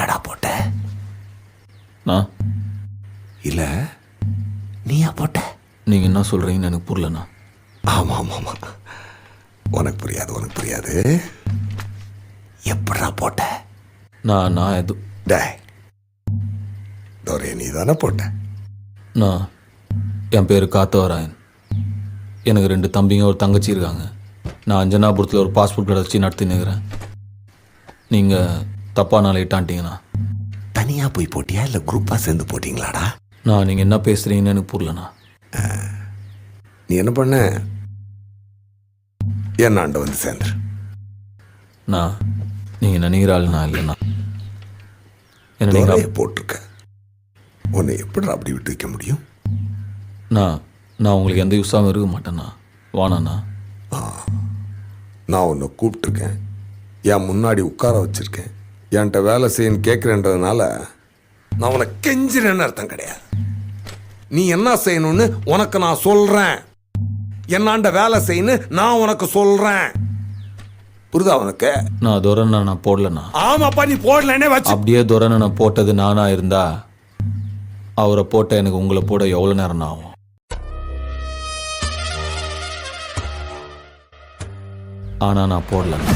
என்னடா போட்ட? நான் இல்ல நீயா போட்ட? நீங்கள் என்ன சொல்கிறீங்கன்னு எனக்கு புரியலண்ணா. ஆமா ஆமா ஆமா, உனக்கு புரியாது. எப்படா போட்ட? நான் எது டேய் தோரே, நீ தானே போட்ட? நான் என் பேர் காத்தவராயன். எனக்கு 2 தம்பிங்க ஒரு தங்கச்சி இருக்காங்க. நான் அஞ்சனாபுரத்தில் ஒரு பாஸ்போர்ட் கடை வச்சு நடத்தினுக்கிறேன். நீங்கள் தப்பாக நாளை இட்டான்ட்டீங்கண்ணா. தனியா போய் போட்டியா இல்ல குரூப்பா சேர்ந்து போட்டீங்களாடா? நீங்கள் என்ன பேசுகிறீங்கன்னு எனக்கு புரியலண்ணா. நீ என்ன பண்ண? என்னாண்ட வந்து சேர்ந்துரு. நீங்கள் நினைக்கிற ஆள் நான் இல்லைண்ணா. என்ன தோரைய நீங்கள் போட்டிருக்க, உன்னை எப்படிடா அப்படி விட்டு வைக்க முடியும்? நான் உங்களுக்கு எந்த யூஸாகவும் இருக்க மாட்டேண்ணா. வாணாண்ணா. நான் உன்னை கூப்பிட்டுருக்கேன், என் முன்னாடி உட்கார வச்சிருக்கேன், என்கிட்ட வேலை செய்யன்னு கேட்குறேன்றதுனால நான் உனக்கு கெஞ்சிறேன்னு அர்த்தம் கிடையாது. நீ என்ன செய்யணும்னு உனக்கு நான் சொல்றேன், என்னாண்ட வேலை செய்யணும் நான் உனக்கு சொல்றேன். புரியுதா உனக்கு? நான் துரனை நான் போடலண்ணா. ஆமாப்பா, நீ போடலன்னே வச்சு. அப்படியே துரனை நான் போட்டது நானா இருந்தா அவரை போட்ட எனக்கு உங்களை போட எவ்வளோ நேரம் ஆகும்? ஆனால் நான் போடலண்ணா.